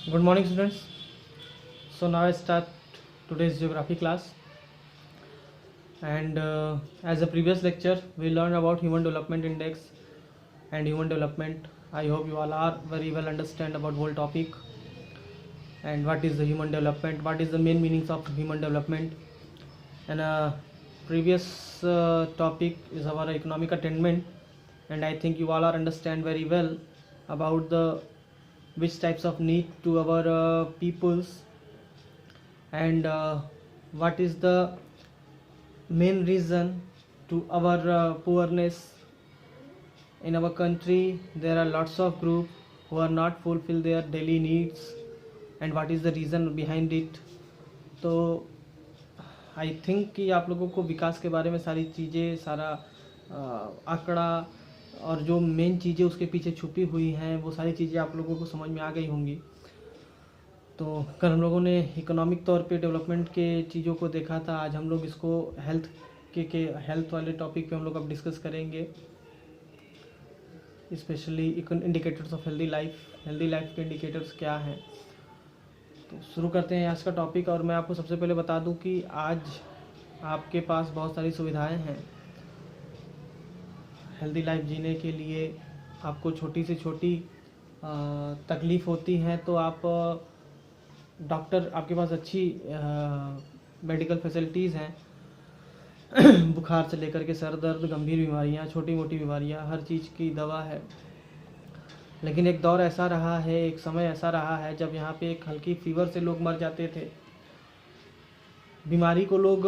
Good morning, students. So now I start today's geography class, and as a previous lecture, we learned about Human Development Index and human development. I hope you all are very well understand about whole topic and what is the human development, what is the main meanings of human development. And previous topic is our economic attainment, and I think you all are understand very well about the which types of need to our peoples, and what is the main reason to our poorness in our country. There are lots of group who are not fulfill their daily needs, and what is the reason behind it. तो I think कि आप लोगों को विकास के बारे में सारी चीज़ें, सारा आंकड़ा और जो मेन चीज़ें उसके पीछे छुपी हुई हैं वो सारी चीज़ें आप लोगों को समझ में आ गई होंगी। तो कल हम लोगों ने इकोनॉमिक तौर पे डेवलपमेंट के चीज़ों को देखा था। आज हम लोग इसको हेल्थ के हेल्थ वाले टॉपिक पे हम लोग अब डिस्कस करेंगे, specially indicators of healthy life के इंडिकेटर्स क्या हैं। तो शुरू करते हैं आज का टॉपिक। और मैं आपको सबसे पहले बता दूं कि आज आपके पास बहुत सारी सुविधाएं हैं हेल्दी लाइफ जीने के लिए। आपको छोटी से छोटी तकलीफ़ होती है तो आप डॉक्टर, आपके पास अच्छी मेडिकल फैसिलिटीज़ हैं बुखार से लेकर के सर दर्द, गंभीर बीमारियां, छोटी मोटी बीमारियां, हर चीज़ की दवा है। लेकिन एक दौर ऐसा रहा है, एक समय ऐसा रहा है जब यहाँ पे एक हल्की फीवर से लोग मर जाते थे। बीमारी को लोग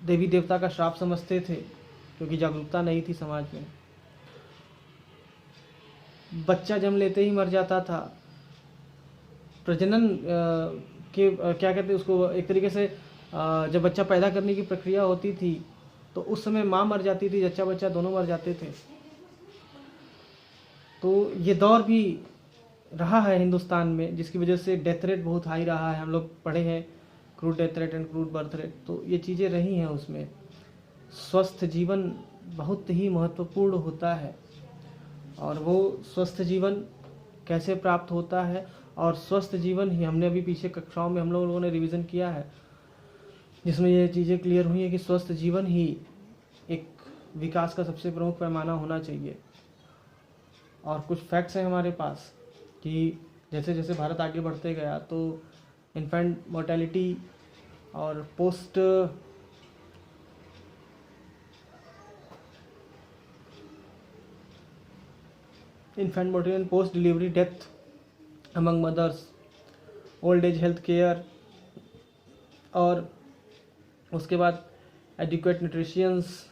देवी देवता का श्राप समझते थे क्योंकि जागरूकता नहीं थी समाज में। बच्चा जन्म लेते ही मर जाता था। प्रजनन के क्या कहते हैं उसको, एक तरीके से जब बच्चा पैदा करने की प्रक्रिया होती थी तो उस समय माँ मर जाती थी, जच्चा बच्चा दोनों मर जाते थे। तो ये दौर भी रहा है हिंदुस्तान में, जिसकी वजह से डेथ रेट बहुत हाई रहा है। हम लोग पढ़े हैं crude death rate and crude birth rate, तो ये चीज़ें रही हैं उसमें। स्वस्थ जीवन बहुत ही महत्वपूर्ण होता है, और वो स्वस्थ जीवन कैसे प्राप्त होता है, और स्वस्थ जीवन ही हमने अभी पीछे कक्षाओं में हम लोगों ने रिवीजन किया है, जिसमें ये चीज़ें क्लियर हुई है कि स्वस्थ जीवन ही एक विकास का सबसे प्रमुख पैमाना होना चाहिए। और कुछ फैक्ट्स हैं हमारे पास कि जैसे जैसे भारत आगे बढ़ते गया तो इन्फेंट मोर्टेलिटी और post delivery death among mothers, old age health care, और उसके बाद adequate nutritions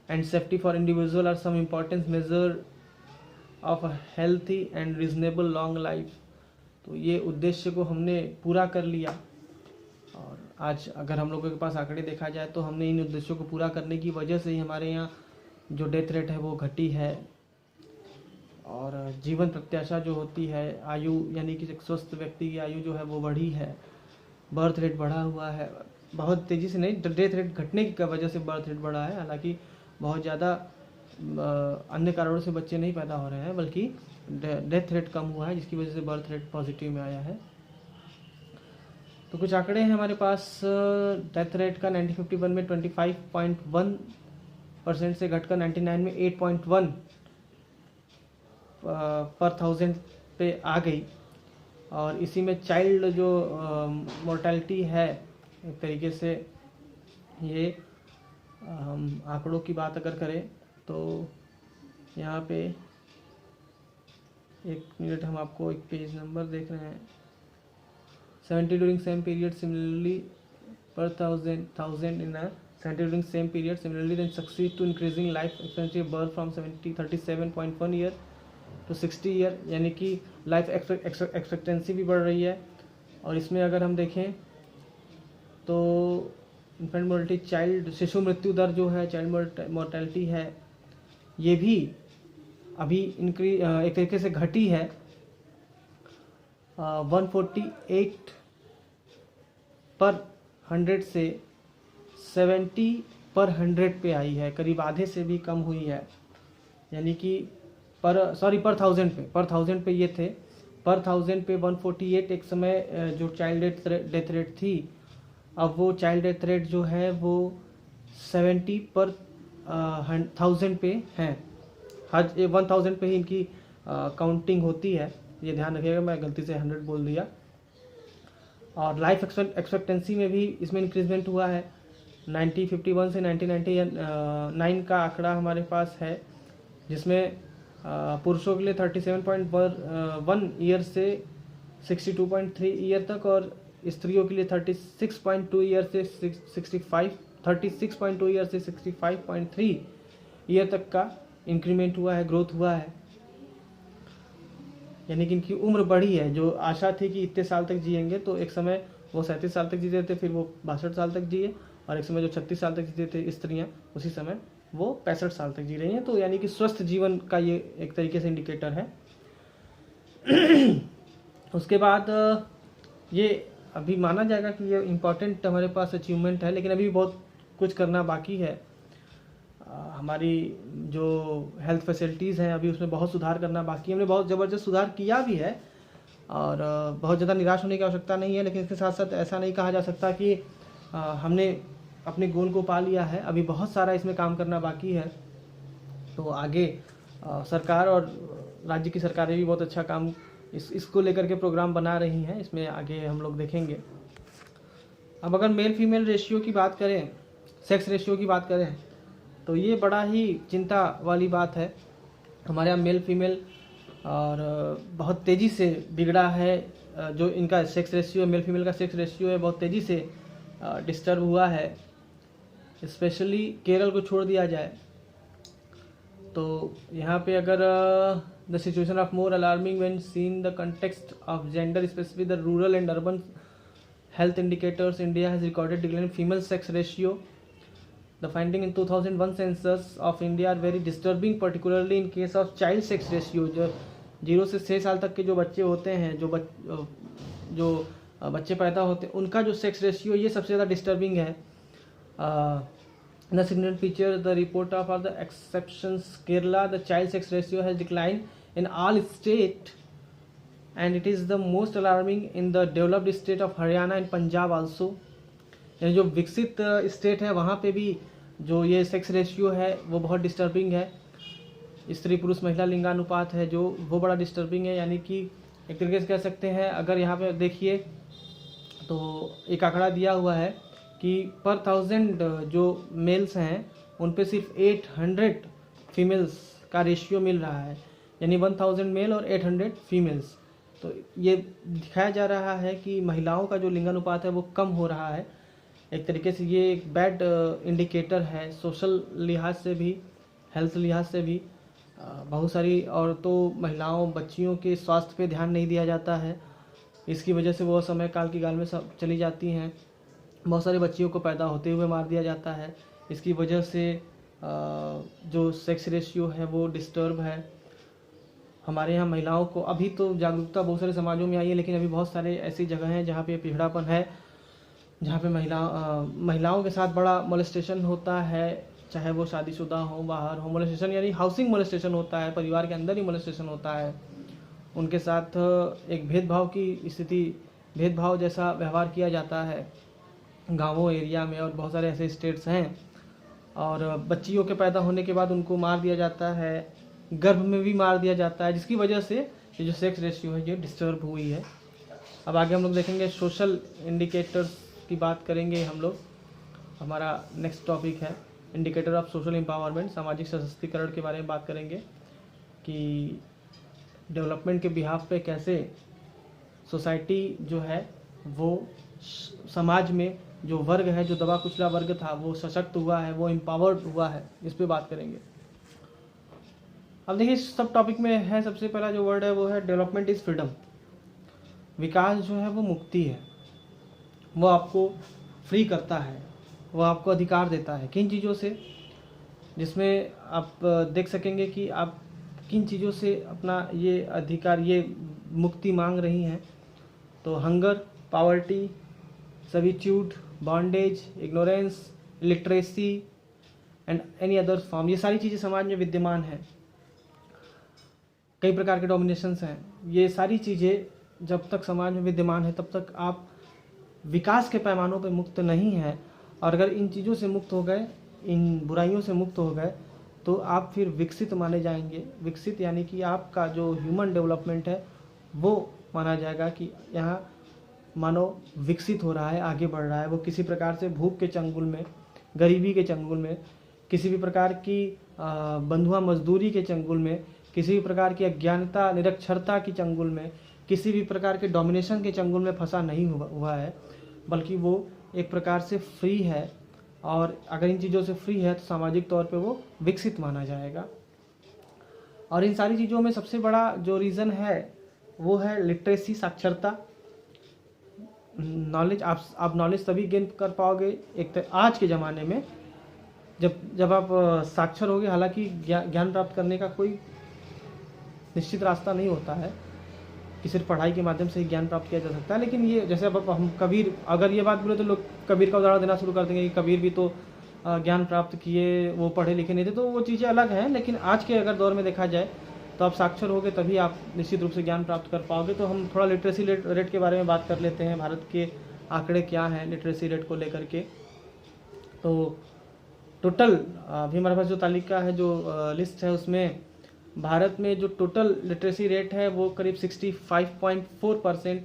and safety for individual are some important major of a healthy and reasonable long life. तो ये उद्देश्य को हमने पूरा कर लिया, और आज अगर हम लोगों के पास आंकड़े देखा जाए तो हमने इन उद्देश्यों को पूरा करने की वजह से ही हमारे यहाँ जो डेथ रेट है वो घटी है, और जीवन प्रत्याशा जो होती है, आयु यानी कि एक स्वस्थ व्यक्ति की आयु जो है वो बढ़ी है। बर्थ रेट बढ़ा हुआ है, बहुत तेज़ी से नहीं, डेथ रेट घटने की वजह से बर्थ रेट बढ़ा है। हालांकि बहुत ज़्यादा अन्य कारणों से बच्चे नहीं पैदा हो रहे हैं, बल्कि डेथ रेट कम हुआ है, जिसकी वजह से बर्थ रेट पॉजिटिव में आया है। तो कुछ आंकड़े हैं हमारे पास। डेथ रेट का 1951 में 25.1% से घटकर 99 में 8.1 पर 1000 पे आ गई। और इसी में चाइल्ड जो मोर्टेलिटी है, एक तरीके से ये हम आंकड़ों की बात अगर करें तो यहाँ पे एक मिनट, हम आपको एक पेज नंबर देख रहे हैं। 70 during same period similarly per thousand in a 70 during same period similarly then succeed to increasing life expectancy of birth from 37.1 year to 60 year, यानी कि लाइफ एक्सपेक्टेंसी भी बढ़ रही है। और इसमें अगर हम देखें तो इन्फेंट मोर्टेलिटी, चाइल्ड शिशु मृत्यु दर जो है, चाइल्ड मोर्टेलिटी है, ये भी अभी एक तरीके से घटी है। 148 पर 100 से 70 पर 100 पे आई है, करीब आधे से भी कम हुई है। यानी कि पर 1000 पे ये थे, पर 1000 पे 148 एक समय जो चाइल्ड डेथ रेट थी, अब वो चाइल्ड डेथ रेट जो है वो 70 पर 1000 पे है। हर 1000 पे ही इनकी काउंटिंग होती है, ये ध्यान रखिएगा, मैं गलती से 100 बोल दिया। और लाइफ एक्सपेक्टेंसी में भी इसमें इंक्रीजमेंट हुआ है। 1951 से 1999 का आंकड़ा हमारे पास है, जिसमें पुरुषों के लिए 37.1 ईयर से 62.3 ईयर तक, और स्त्रियों के लिए 36.2 ईयर से 36.2 ईयर से 65.3 ईयर तक का इंक्रीमेंट हुआ है, ग्रोथ हुआ है। यानी कि इनकी उम्र बढ़ी है। जो आशा थी कि इतने साल तक जिएंगे, तो एक समय वो 37 साल तक जीते थे, फिर वो 62 साल तक जिए, और एक समय जो 36 साल तक जीते थे स्त्रियां, उसी समय वो 65 साल तक जी रही हैं। तो यानी कि स्वस्थ जीवन का ये एक तरीके से इंडिकेटर है। उसके बाद ये अभी माना जाएगा कि ये इम्पॉर्टेंट हमारे पास अचीवमेंट है, लेकिन अभी बहुत कुछ करना बाकी है। हमारी जो हेल्थ फैसिलिटीज़ हैं, अभी उसमें बहुत सुधार करना बाकी है। हमने बहुत ज़बरदस्त सुधार किया भी है, और बहुत ज़्यादा निराश होने की आवश्यकता नहीं है। लेकिन इसके साथ साथ ऐसा नहीं कहा जा सकता कि हमने अपने गोल को पा लिया है। अभी बहुत सारा इसमें काम करना बाकी है। तो आगे सरकार और राज्य की सरकारें भी बहुत अच्छा काम इसको लेकर के प्रोग्राम बना रही हैं, इसमें आगे हम लोग देखेंगे। अब अगर मेल फीमेल रेशियो की बात करें, सेक्स रेशियो की बात करें, तो ये बड़ा ही चिंता वाली बात है। हमारे यहाँ मेल फीमेल और बहुत तेज़ी से बिगड़ा है। जो इनका सेक्स रेशियो, मेल फीमेल का सेक्स रेशियो है, बहुत तेज़ी से डिस्टर्ब हुआ है। स्पेशली केरल को छोड़ दिया जाए तो यहाँ पे अगर the situation of more alarming when seen the context of gender, specific the rural and urban health indicators, India has recorded decline in female sex ratio. The finding in 2001 census of India are very disturbing, particularly in case of child sex ratio. जो 0 से 6 साल तक के जो बच्चे होते हैं, जो बच्चे पैदा होते हैं, उनका जो सेक्स रेशियो, ये सबसे ज़्यादा डिस्टर्बिंग है। The significant feature, the report of are the exceptions. Kerala, the child sex ratio has declined in all states, and it is the most alarming in the developed state of Haryana and Punjab also. यानी जो विकसित state है वहाँ पे भी जो ये sex ratio है वो बहुत डिस्टर्बिंग है। स्त्री पुरुष महिला लिंगानुपात है जो वो बड़ा डिस्टर्बिंग है। यानी कि एक तरीके से कह सकते हैं, अगर यहाँ पे देखिए तो एक आंकड़ा दिया हुआ है कि पर 1000 जो मेल्स हैं उन पे सिर्फ 800 फीमेल्स का रेशियो मिल रहा है, यानी 1000 मेल और 800 फीमेल्स। तो ये दिखाया जा रहा है कि महिलाओं का जो लिंगानुपात है वो कम हो रहा है। एक तरीके से ये एक बैड इंडिकेटर है, सोशल लिहाज से भी, हेल्थ लिहाज से भी। बहुत सारी औरतों, महिलाओं, बच्चियों के स्वास्थ्य पे ध्यान नहीं दिया जाता है। इसकी वजह से वो समय काल की गाल में सब चली जाती हैं। बहुत सारी बच्चियों को पैदा होते हुए मार दिया जाता है। इसकी वजह से जो सेक्स रेशियो है वो डिस्टर्ब है। हमारे यहाँ महिलाओं को, अभी तो जागरूकता बहुत सारे समाजों में आई है, लेकिन अभी बहुत सारे ऐसी जगह हैं जहाँ पे पिछड़ापन है, जहाँ पे महिलाओं के साथ बड़ा मोलेस्टेशन होता है, चाहे वो शादीशुदा हो, बाहर हो। मोलेस्टेशन यानी हाउसिंग मोलेस्टेशन होता है, परिवार के अंदर ही मोलेस्टेशन होता है। उनके साथ एक भेदभाव की स्थिति, भेदभाव जैसा व्यवहार किया जाता है गाँवों एरिया में, और बहुत सारे ऐसे स्टेट्स हैं। और बच्चियों के पैदा होने के बाद उनको मार दिया जाता है, गर्भ में भी मार दिया जाता है, जिसकी वजह से ये जो सेक्स रेशियो है ये डिस्टर्ब हुई है। अब आगे हम लोग देखेंगे सोशल इंडिकेटर्स की बात करेंगे हम लोग। हमारा नेक्स्ट टॉपिक है इंडिकेटर ऑफ सोशल एम्पावरमेंट, सामाजिक सशक्तिकरण के बारे में बात करेंगे कि डेवलपमेंट के बिहाफ पे कैसे सोसाइटी जो है वो समाज में जो वर्ग है, जो दबा कुचला वर्ग था, वो सशक्त हुआ है, वो एम्पावर्ड हुआ है, इस पे बात करेंगे। अब देखिए सब टॉपिक में है, सबसे पहला जो वर्ड है वो है डेवलपमेंट इज़ फ्रीडम। विकास जो है वो मुक्ति है, वो आपको फ्री करता है, वो आपको अधिकार देता है किन चीज़ों से, जिसमें आप देख सकेंगे कि आप किन चीज़ों से अपना ये अधिकार, ये मुक्ति मांग रही हैं। तो hunger, poverty, servitude, bondage, ignorance, literacy and any other form, ये सारी चीज़ें समाज में विद्यमान हैं। कई प्रकार के डोमिनेशंस हैं, ये सारी चीज़ें जब तक समाज में विद्यमान है तब तक आप विकास के पैमानों पर मुक्त नहीं हैं। और अगर इन चीज़ों से मुक्त हो गए, इन बुराइयों से मुक्त हो गए, तो आप फिर विकसित माने जाएंगे। विकसित यानी कि आपका जो ह्यूमन डेवलपमेंट है वो माना जाएगा कि यहाँ मानव विकसित हो रहा है, आगे बढ़ रहा है। वो किसी प्रकार से भूख के चंगुल में, गरीबी के चंगुल में, किसी भी प्रकार की बंधुआ मजदूरी के चंगुल में, किसी भी प्रकार की अज्ञानता निरक्षरता की चंगुल में, किसी भी प्रकार के डोमिनेशन के चंगुल में फंसा नहीं हुआ है, बल्कि वो एक प्रकार से फ्री है। और अगर इन चीज़ों से फ्री है तो सामाजिक तौर पे वो विकसित माना जाएगा। और इन सारी चीज़ों में सबसे बड़ा जो रीज़न है वो है लिटरेसी, साक्षरता, नॉलेज। आप नॉलेज तभी गेन कर पाओगे एक तो आज के ज़माने में जब आप साक्षर होगे। हालांकि ज्ञान प्राप्त करने का कोई निश्चित रास्ता नहीं होता है कि सिर्फ पढ़ाई के माध्यम से ही ज्ञान प्राप्त किया जा सकता है, लेकिन ये जैसे अब हम कबीर, अगर ये बात बोले तो लोग कबीर का उदाहरण देना शुरू कर देंगे कि कबीर भी तो ज्ञान प्राप्त किए, वो पढ़े लिखे नहीं थे, तो वो चीज़ें अलग हैं। लेकिन आज के अगर दौर में देखा जाए तो आप साक्षर होगे तभी आप निश्चित रूप से ज्ञान प्राप्त कर पाओगे। तो हम थोड़ा लिटरेसी रेट के बारे में बात कर लेते हैं। भारत के आंकड़े क्या हैं लिटरेसी रेट को लेकर के। तो टोटल अभी हमारे पास जो तालिका है, जो लिस्ट है, उसमें भारत में जो टोटल लिटरेसी रेट है वो करीब 65.4%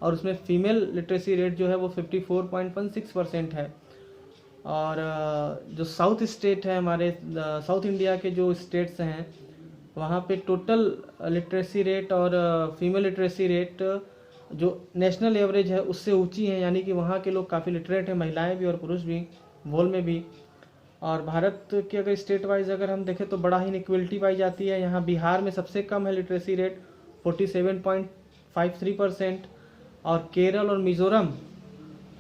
और उसमें फीमेल लिटरेसी रेट जो है वो 54.16% है। और जो साउथ स्टेट है, हमारे साउथ इंडिया के जो स्टेट्स हैं, वहाँ पे टोटल लिटरेसी रेट और फीमेल लिटरेसी रेट जो नेशनल एवरेज है उससे ऊंची है, यानी कि वहाँ के लोग काफ़ी लिटरेट हैं, महिलाएं भी और पुरुष भी, वोल में भी। और भारत के अगर स्टेट वाइज अगर हम देखें तो बड़ा ही इनइक्वलिटी पाई जाती है। यहाँ बिहार में सबसे कम है लिटरेसी रेट 47.53%, और केरल और मिजोरम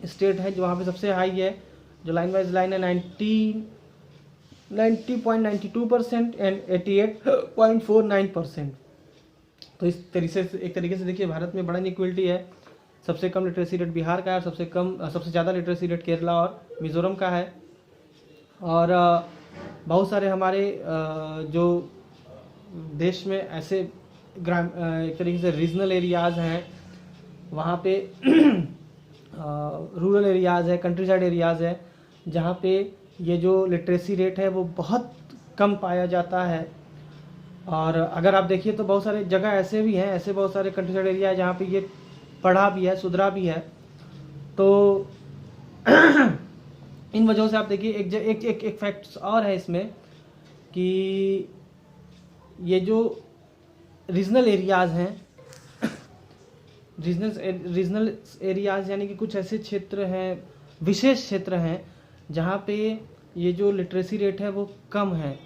स्टेट है जो वहाँ पे सबसे हाई है, जो लाइन वाइज लाइन है 90.92% एंड 88.49%। तो इस तरीके से एक तरीके से देखिए भारत में बड़ा इनइक्वलिटी है। सबसे कम लिटरेसी रेट बिहार का है, सबसे ज़्यादा लिटरेसी रेट केरला और मिजोरम का है। और बहुत सारे हमारे जो देश में ऐसे एक तरीके से रीजनल एरियाज़ हैं, वहाँ पे रूरल एरियाज़ है, कंट्री साइड एरियाज़ है, जहाँ पे ये जो लिटरेसी रेट है वो बहुत कम पाया जाता है। और अगर आप देखिए तो बहुत सारे जगह ऐसे भी हैं, ऐसे बहुत सारे कंट्री साइड एरिया है जहाँ पे ये पढ़ा भी है, सुधरा भी है। तो इन वजहों से आप देखिए एक फैक्ट्स और है इसमें कि ये जो रीजनल एरियाज़ हैं, रीजनल एरियाज़ यानी कि कुछ ऐसे क्षेत्र हैं, विशेष क्षेत्र हैं जहाँ पे ये जो लिटरेसी रेट है वो कम है।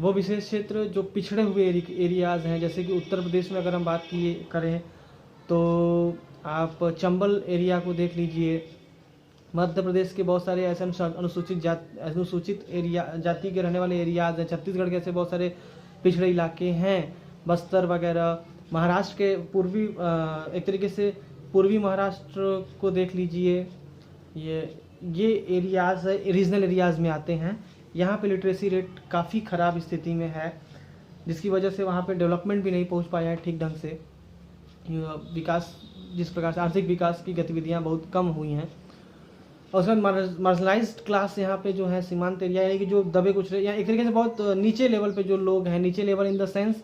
वो विशेष क्षेत्र जो पिछड़े हुए एरियाज़ हैं, जैसे कि उत्तर प्रदेश में अगर हम बात करें तो आप चंबल एरिया को देख लीजिए। मध्य प्रदेश के बहुत सारे ऐसे अनुसूचित एरिया जाति के रहने वाले एरियाज़ हैं। छत्तीसगढ़ के ऐसे बहुत सारे पिछड़े इलाके हैं, बस्तर वगैरह। महाराष्ट्र के पूर्वी एक तरीके से पूर्वी महाराष्ट्र को देख लीजिए। ये एरियाज़ रीजनल एरियाज़ में आते हैं। यहाँ पे लिटरेसी रेट काफ़ी ख़राब स्थिति में है, जिसकी वजह से वहाँ पे डेवलपमेंट भी नहीं पहुँच पाया है ठीक ढंग से। विकास, जिस प्रकार से आर्थिक विकास की गतिविधियाँ बहुत कम हुई हैं। और उसके बाद मार्जिनलाइज्ड क्लास यहाँ पे जो है सीमांत एरिया, यानी कि जो दबे कुचले या एक तरीके से बहुत नीचे लेवल पे जो लोग हैं, नीचे लेवल इन द सेंस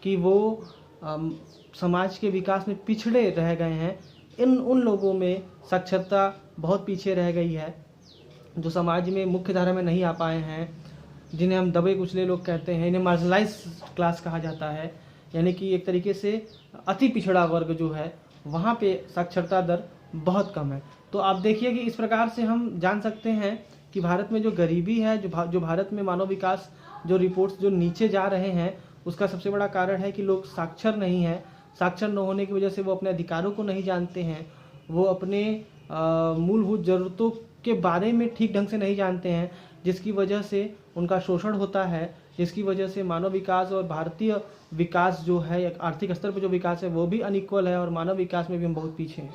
कि वो समाज के विकास में पिछड़े रह गए हैं, उन लोगों में साक्षरता बहुत पीछे रह गई है, जो समाज में मुख्य धारा में नहीं आ पाए हैं, जिन्हें हम दबे कुचले लोग कहते हैं। इन्हें मार्जिनलाइज्ड क्लास कहा जाता है, यानी कि एक तरीके से अति पिछड़ा वर्ग जो है, वहाँ पे साक्षरता दर बहुत कम है। तो आप देखिए कि इस प्रकार से हम जान सकते हैं कि भारत में जो गरीबी है, जो भारत में मानव विकास जो रिपोर्ट्स जो नीचे जा रहे हैं, उसका सबसे बड़ा कारण है कि लोग साक्षर नहीं हैं। साक्षर न होने की वजह से वो अपने अधिकारों को नहीं जानते हैं, वो अपने मूलभूत ज़रूरतों के बारे में ठीक ढंग से नहीं जानते हैं, जिसकी वजह से उनका शोषण होता है, जिसकी वजह से मानव विकास और भारतीय विकास जो है, आर्थिक स्तर पर जो विकास है वो भी अनइक्वल है, और मानव विकास में भी हम बहुत पीछे हैं।